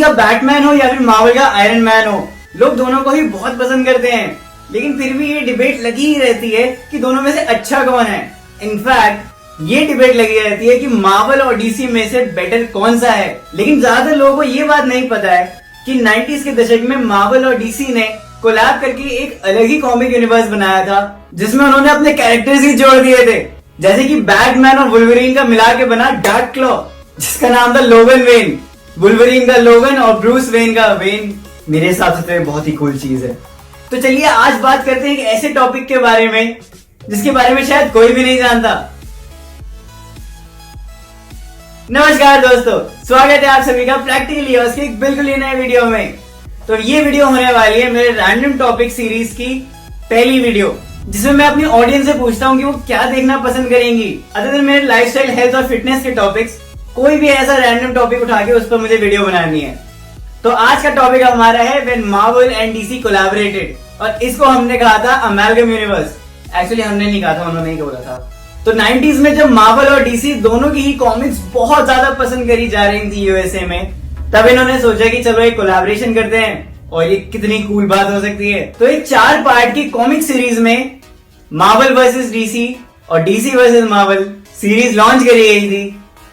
का बैटमैन हो या फिर मार्वल का आयरन मैन हो, लोग दोनों को ही बहुत पसंद करते हैं। लेकिन फिर भी ये डिबेट लगी ही रहती है कि दोनों में से अच्छा कौन है। इनफैक्ट ये डिबेट लगी रहती है कि मार्वल और डीसी में से बेटर कौन सा है। लेकिन ज्यादातर लोगों को ये बात नहीं पता है कि 90s के दशक में मार्वल और डीसी ने कोलैब करके एक अलग ही कॉमिक यूनिवर्स बनाया था, जिसमें उन्होंने अपने कैरेक्टर्स ही जोड़ दिए थे। जैसे कि बैटमैन और वुल्वरीन का मिला के बना डार्क क्लॉ, जिसका नाम था लोगन वेन। वुल्वरीन का लोगन और ब्रूस वेन का वेन। मेरे हिसाब से तो ये बहुत ही कूल चीज है। तो चलिए आज बात करते हैं एक ऐसे टॉपिक के बारे में जिसके बारे में शायद कोई भी नहीं जानता। नमस्कार दोस्तों, स्वागत है आप सभी का प्रैक्टिकली के एक बिल्कुल ही नए वीडियो में। तो ये वीडियो होने वाली है मेरे रैंडम टॉपिक सीरीज की पहली वीडियो, जिसमें मैं अपनी ऑडियंस से पूछता हूँ कि वो क्या देखना पसंद करेंगी। अदर देन मेरे लाइफस्टाइल, हेल्थ और फिटनेस के टॉपिक्स, कोई भी ऐसा रैंडम टॉपिक उठा के उस पर मुझे वीडियो बनानी है। तो आज का टॉपिक हमारा है when Marvel and DC collaborated, और इसको हमने कहा था अमेलगम यूनिवर्स। एक्चुअली हमने नहीं कहा था, उन्होंने ही बोला था। तो 90s में जब मार्वल और डीसी दोनों की ही कॉमिक्स बहुत ज्यादा पसंद करी जा रही थी यूएसए में, तब इन्होंने सोचा कि चलो एक कोलैबोरेशन करते हैं और ये कितनी कूल बात हो सकती है। तो एक 4 पार्ट की कॉमिक सीरीज में मार्वल वर्सेस डीसी और DC versus Marvel series launch करी गई थी,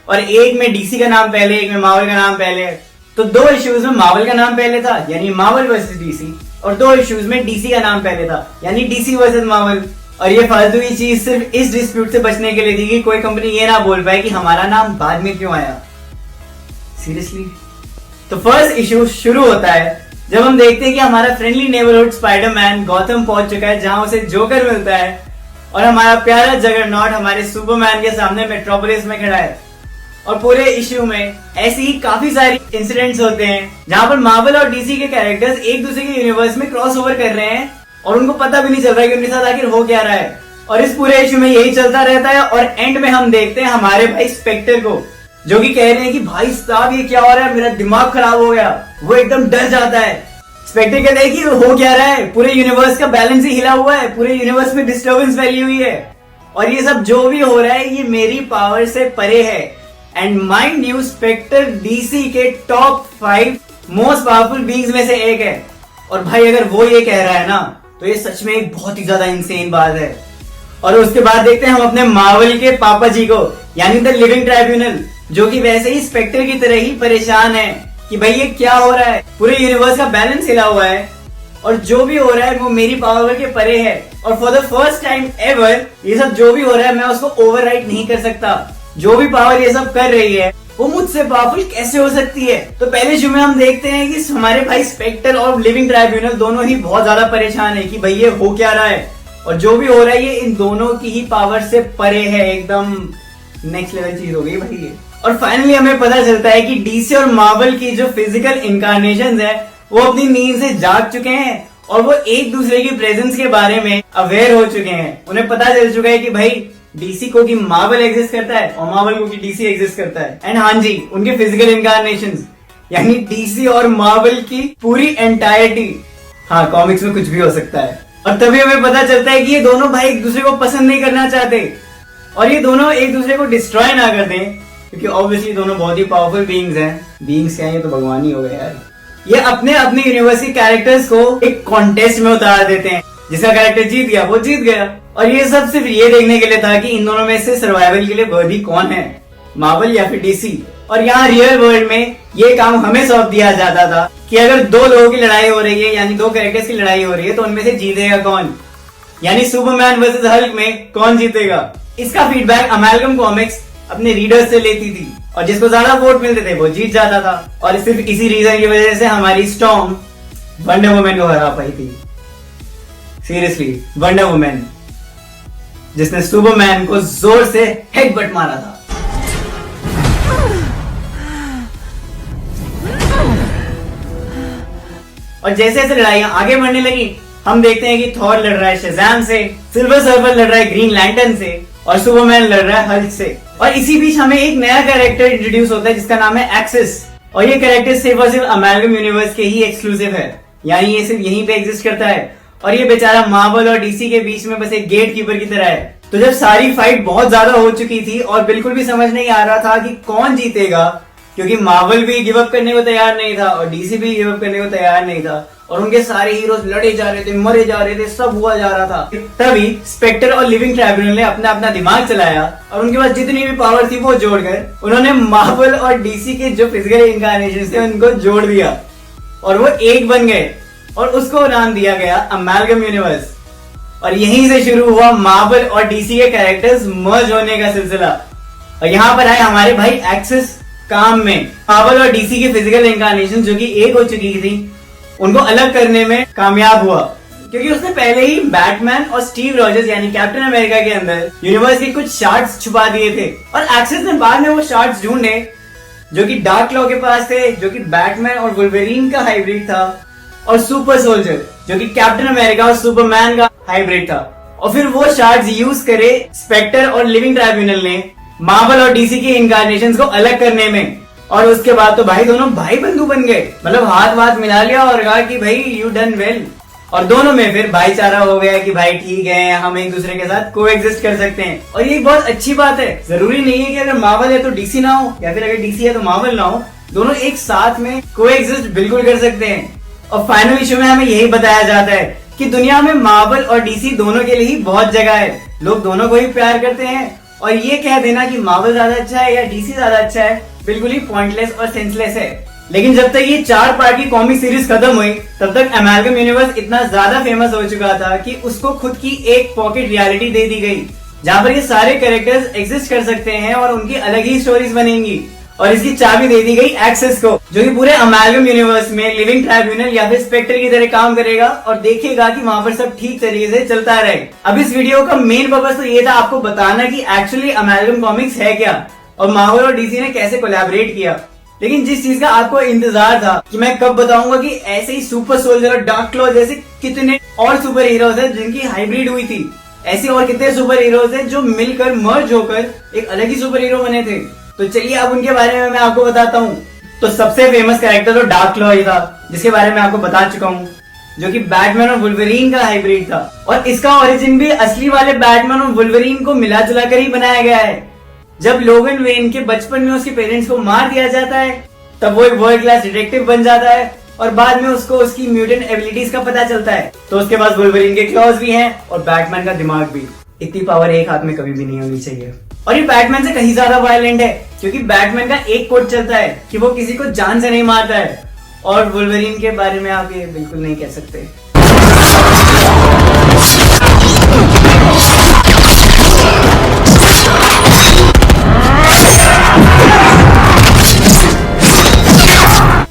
और एक में डीसी का नाम पहले, एक में मार्वल का नाम पहले। तो 2 इश्यूज में मार्वल का नाम पहले था यानी मार्वल वर्सेस डीसी, और 2 इश्यूज में डीसी का नाम पहले था यानी डीसी वर्सेस मार्वल। और ये फालतू की चीज सिर्फ इस डिस्प्यूट से बचने के लिए थी कि कोई कंपनी ये ना बोल पाए कि हमारा नाम बाद में क्यों आया। सीरियसली। तो फर्स्ट इश्यू शुरू होता है जब हम देखते हैं कि हमारा फ्रेंडली नेबरहुड स्पाइडरमैन गॉथम पहुंच चुका है, जहां उसे जोकर मिलता है, और हमारा प्यारा जगरनॉट हमारे सुपरमैन के सामने मेट्रोपोलिस में खड़ा है। और पूरे इश्यू में ऐसी ही काफी सारी इंसिडेंट्स होते हैं जहां पर मार्वल और डीसी के कैरेक्टर्स एक दूसरे के यूनिवर्स में क्रॉस ओवर कर रहे हैं और उनको पता भी नहीं चल रहा है कि उनके साथ आखिर हो क्या रहा है। और इस पूरे इश्यू में यही चलता रहता है, और एंड में हम देखते हैं हमारे भाई स्पेक्टर को, जो कि कह रहे हैं कि भाई साहब ये क्या हो रहा है, मेरा दिमाग खराब हो गया। वो एकदम डर जाता है। स्पेक्टर कहता है कि हो क्या रहा है, पूरे यूनिवर्स का बैलेंस ही हिला हुआ है, पूरे यूनिवर्स में डिस्टर्बेंस फैली हुई है, और ये सब जो भी हो रहा है ये मेरी पावर से परे है। And mind you, Spectre DC के टॉप 5 मोस्ट पावरफुल बीइंग्स में से एक है। और भाई अगर वो ये कह रहा है ना, तो ये सच में एक बहुत ही ज्यादा इंसेन बात है। और उसके बाद देखते हैं हम अपने मार्वल के पापा जी को, यानी द लिविंग ट्राइब्यूनल, जो कि वैसे ही स्पेक्टर की तरह ही परेशान है कि भाई ये क्या हो रहा है, पूरे यूनिवर्स का बैलेंस हिला हुआ है और जो भी हो रहा है वो मेरी पावर के परे है। और for the first time ever ये सब जो भी हो रहा है मैं उसको ओवरराइड नहीं कर सकता। जो भी पावर ये सब कर रही है वो मुझसे पावरफुल कैसे हो सकती है। तो पहले शुरू में हम देखते हैं कि हमारे भाई स्पेक्टर और लिविंग ट्राइब्यूनल दोनों ही बहुत ज्यादा परेशान है कि भाई ये हो क्या रहा है, और जो भी हो रहा है ये इन दोनों की ही पावर से परे है। एकदम नेक्स्ट लेवल चीज हो गई भाई ये। और फाइनली हमें पता चलता है कि डीसी और मार्वल की जो फिजिकल इनकारनेशंस है वो अपनी नींद से जाग चुके हैं, और वो एक दूसरे की प्रेजेंस के बारे में अवेयर हो चुके हैं। उन्हें पता चल चुका है कि भाई डीसी को कि मार्वल एग्जिस्ट करता है और मार्वल को कि डीसी एग्जिस्ट करता है। एंड हाँ जी, उनके फिजिकल इनकारनेशंस यानी डीसी और मार्वल की पूरी एंटायरिटी। हाँ, कॉमिक्स में कुछ भी हो सकता है। और तभी हमें पता चलता है कि ये दोनों भाई एक दूसरे को पसंद नहीं करना चाहते, और ये दोनों एक दूसरे को डिस्ट्रॉय ना कर दें, क्योंकि ऑब्वियसली दोनों बहुत ही पावरफुल बीइंग्स हैं। बीइंग्स क्या है, ये तो भगवान ही हो गए यार। ये अपने अपने यूनिवर्स के कैरेक्टर्स को एक कॉन्टेस्ट में उतार देते हैं, जिसका कैरेक्टर जीत गया वो जीत गया। और ये सब सिर्फ ये देखने के लिए था कि इन दोनों में से सर्वाइवल के लिए वर्दी कौन है, मार्वल या फिर डीसी। और यहाँ रियल वर्ल्ड में ये काम हमें सौंप दिया जाता था कि अगर 2 लोगों की लड़ाई हो रही है, यानी 2 कैरेक्टर्स की लड़ाई हो रही है, तो उनमें से जीतेगा कौन, यानी सुपरमैन वर्सेस हल्क में कौन जीतेगा। इसका फीडबैक अमेलगम कॉमिक्स अपने रीडर्स से लेती थी, और जिसको ज्यादा वोट मिलते थे वो जीत जाता था। और सिर्फ इसी रीजन की वजह से हमारी स्टॉर्म वंडर वुमन को हरा पाई थी। सीरियसली, वंडर वुमन जिसने सुपरमैन को जोर से हेडबट मारा था। और जैसे जैसे लड़ाइयां आगे बढ़ने लगी, हम देखते हैं कि थॉर लड़ रहा है शज़ैम से, सिल्वर सर्फर लड़ रहा है ग्रीन लैंटर्न से, और सुपरमैन लड़ रहा है हल्क से। और इसी बीच हमें एक नया कैरेक्टर इंट्रोड्यूस होता है जिसका नाम है एक्सिस। और ये कैरेक्टर सिर्फ और सिर्फ अमेलगम यूनिवर्स के ही एक्सक्लूसिव है, यानी ये सिर्फ यहीं पे एग्जिस्ट करता है। और ये बेचारा मार्वल और डीसी के बीच में बस एक गेट कीपर की तरह है। तो जब सारी फाइट बहुत ज्यादा हो चुकी थी और बिल्कुल भी समझ नहीं आ रहा था कि कौन जीतेगा, क्योंकि मार्वल भी गिव अप करने को तैयार नहीं था और डीसी भी गिव अप करने को तैयार नहीं था और उनके सारे हीरोज लड़े जा रहे थे, मरे जा रहे थे, सब हुआ जा रहा था। तभी स्पेक्टर और लिविंग ट्राइब्यूनल ने अपना अपना दिमाग चलाया और उनके पास जितनी भी पावर थी वो जोड़कर उन्होंने मार्वल और डीसी के जो फिजिकल इनकार्नेशन थे उनको जोड़ दिया और वो एक बन गए और उसको नाम दिया गया अमेलगम यूनिवर्स। और यहीं से शुरू हुआ मार्वल और डीसी के कैरेक्टर्स मर्ज होने का सिलसिला। और यहाँ पर आए हमारे भाई एक्सिस काम में। मार्वल और डीसी की फिजिकल इनकार्नेशन जो कि एक हो चुकी थी उनको अलग करने में कामयाब हुआ, क्योंकि उसने पहले ही बैटमैन और स्टीव रॉजर्स यानी कैप्टन अमेरिका के अंदर यूनिवर्स के कुछ शार्ट्स छुपा दिए थे और एक्सिस ने बाद में वो शार्ट्स ढूंढे जो कि डार्क क्लॉ के पास थे, जो कि बैटमैन और वुल्वरीन का हाइब्रिड था, और सुपर सोल्जर जो कि कैप्टन अमेरिका और सुपरमैन का हाइब्रिड था। और फिर वो शार्ट्स यूज करे स्पेक्टर और लिविंग ट्राइब्यूनल ने मार्वल और डीसी की इनकार्नेशंस को अलग करने में। और उसके बाद तो भाई दोनों भाई बंधु बन गए, मतलब हाथ वाथ मिला लिया और कहा कि भाई यू डन वेल। और दोनों में फिर भाईचारा हो गया कि भाई ठीक है, हम एक दूसरे के साथ को एग्जिस्ट कर सकते हैं। और ये बहुत अच्छी बात है। जरूरी नहीं है कि अगर मार्वल है तो डीसी ना हो या फिर अगर डीसी है तो मार्वल ना हो, दोनों एक साथ में को एग्जिस्ट बिल्कुल कर सकते हैं। और फाइनल इशू में हमें यही बताया जाता है कि दुनिया में मार्वल और डीसी दोनों के लिए ही बहुत जगह है, लोग दोनों को ही प्यार करते हैं। और ये कह देना कि मार्वल ज्यादा अच्छा है या डीसी ज्यादा अच्छा है बिल्कुल ही पॉइंटलेस और सेंसलेस है। लेकिन जब तक ये 4 पार्ट की कॉमिक सीरीज खत्म हुई तब तक अमेलगम यूनिवर्स इतना ज्यादा फेमस हो चुका था कि उसको खुद की एक पॉकेट रियलिटी दे दी गई, जहाँ पर ये सारे कैरेक्टर्स एग्जिस्ट कर सकते हैं और उनकी अलग ही स्टोरीज बनेंगी। और इसकी चाबी दे दी गई एक्सेस को, जो कि पूरे अमेलगम यूनिवर्स में लिविंग ट्राइब्यूनल या फिर स्पेक्टर की तरह काम करेगा और देखेगा कि वहां पर सब ठीक तरीके से चलता रहे। अब इस वीडियो का मेन पर्पस तो ये था आपको बताना कि एक्चुअली अमेलगम कॉमिक्स है क्या और मार्वल और डीसी ने कैसे कोलैबोरेट किया। लेकिन जिस चीज का आपको इंतजार था कि मैं कब बताऊंगा कि ऐसे ही सुपर सोल्जर और डार्क क्लॉ जैसे कितने और सुपर हीरोज हैं जिनकी हाइब्रिड हुई थी, ऐसे और कितने सुपर हीरोज हैं जो मिलकर मर्ज होकर एक अलग ही सुपर हीरो बने थे। तो चलिए अब उनके बारे में मैं आपको बताता हूँ। तो सबसे फेमस कैरेक्टर तो डार्क क्लॉ ही था, जिसके बारे में आपको बता चुका हूँ, जो कि बैटमैन और वुल्वरीन का हाइब्रिड था। और इसका ओरिजिन भी असली वाले बैटमैन और वुल्वरीन को मिला जुला कर ही बनाया गया है। जब लोगन वेन के बचपन में उसके पेरेंट्स को मार दिया जाता है तब वो एक वर्ल्ड क्लास डिटेक्टिव बन जाता है और बाद में उसको उसकी म्यूटेंट एबिलिटीज का पता चलता है। तो उसके पास वुल्वरीन के क्लॉज भी हैं और बैटमैन का दिमाग भी। इतनी पावर एक हाथ में कभी भी नहीं होनी चाहिए। और ये बैटमैन से कहीं ज्यादा वायलेंट है, क्योंकि बैटमैन का एक कोड चलता है कि वो किसी को जान से नहीं मारता है, और वुल्वरीन के बारे में आप ये बिल्कुल नहीं कह सकते।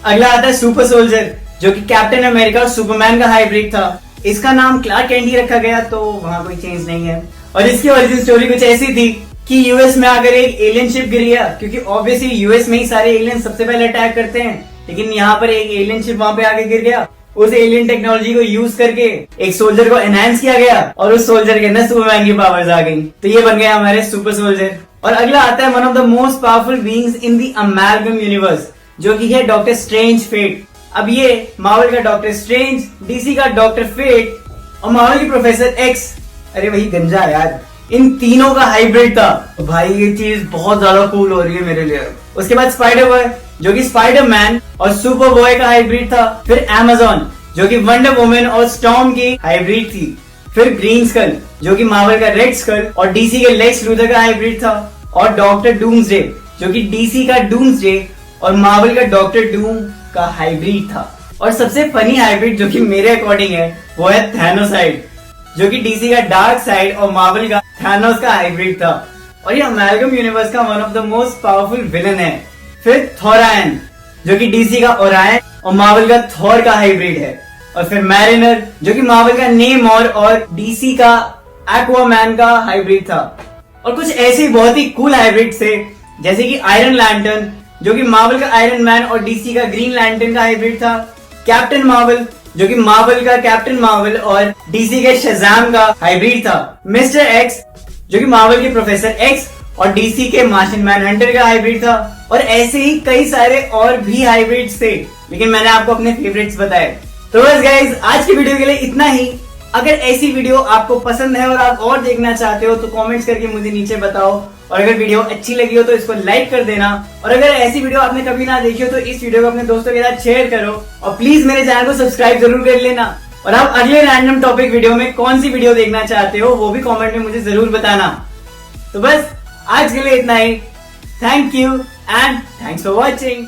अगला आता है सुपर सोल्जर, जो कि कैप्टन अमेरिका और सुपरमैन का हाइब्रिड था। इसका नाम क्लार्क कैंट ही रखा गया, तो वहां कोई चेंज नहीं है। और इसकी ओरिजिन स्टोरी कुछ ऐसी थी कि यूएस में आकर एक एलियन शिप गिर गया, क्योंकि ऑब्वियसली यूएस में ही सारे एलियन सबसे पहले अटैक करते हैं। लेकिन यहाँ पर एक एलियन शिप वहां पे आके गिर गया। उस एलियन टेक्नोलॉजी को यूज करके एक सोल्जर को एनहांस किया गया और उस सोल्जर के अंदर सुपरमैन की पावर्स आ गई। तो ये बन गया हमारे सुपर सोल्जर। और अगला आता है one of the most powerful beings in the amalgam universe, जो कि है डॉक्टर स्ट्रेंज फेट। अब ये मार्वल का डॉक्टर स्ट्रेंज, डीसी का डॉक्टर फेट और मार्वल की प्रोफेसर एक्स, अरे वही गंजा यार, इन तीनों का हाइब्रिड था। तो भाई ये चीज बहुत ज्यादा कूल हो रही है मेरे लिए। उसके बाद स्पाइडर बॉय, जो कि स्पाइडरमैन और सुपर बॉय का हाइब्रिड था। फिर अमेज़न, जो कि वंडर वुमन और स्टॉर्म की हाइब्रिड थी। फिर ग्रीन स्कल, जो कि मार्वल का रेड स्कल और डीसी के लेक्स लूथर का हाइब्रिड था। और डॉक्टर डूम्सडे, जो कि डीसी का डूम्सडे और मार्वल का डॉक्टर डूम का हाइब्रिड था। और सबसे फनी हाइब्रिड जो कि मेरे अकॉर्डिंग है वो है थैनोसाइड, जो कि डीसी का डार्क साइड और मार्वल का थैनोस का हाइब्रिड था। और ये अमेलगम यूनिवर्स का one of the most powerful villain है। फिर थोरायन, जो कि डीसी का ओरायन और मार्वल का थॉर का हाइब्रिड है। और फिर मैरिनर, जो कि मार्वल का नेमोर और डीसी का एक्वामैन का हाइब्रिड था। और कुछ ऐसे बहुत ही कूल हाइब्रिड थे, जैसे कि आयरन लैंटर्न, जो कि मार्वल का आयरन मैन और डीसी का ग्रीन लैंटर्न का हाइब्रिड था। कैप्टन मार्वल, जो कि मार्वल का कैप्टन मार्वल और डीसी के शज़ाम का हाइब्रिड था। मिस्टर एक्स, जो कि मार्वल के प्रोफेसर एक्स और डीसी के मार्शियन मैनहंटर का हाइब्रिड था। और ऐसे ही कई सारे और भी हाइब्रिड्स थे, लेकिन मैंने आपको अपने फेवरेट्स बताए। तो बस गाइस, आज की वीडियो के लिए इतना ही। अगर ऐसी वीडियो आपको पसंद है और आप और देखना चाहते हो तो कमेंट्स करके मुझे नीचे बताओ, और अगर वीडियो अच्छी लगी हो तो इसको लाइक कर देना, और अगर ऐसी वीडियो आपने कभी ना देखी हो तो इस वीडियो को अपने दोस्तों के साथ शेयर करो, और प्लीज मेरे चैनल को सब्सक्राइब जरूर कर लेना। और आप अगले रैंडम टॉपिक वीडियो में कौन सी वीडियो देखना चाहते हो वो भी कमेंट में मुझे जरूर बताना। तो बस आज के लिए इतना ही। Thank you and thanks for watching.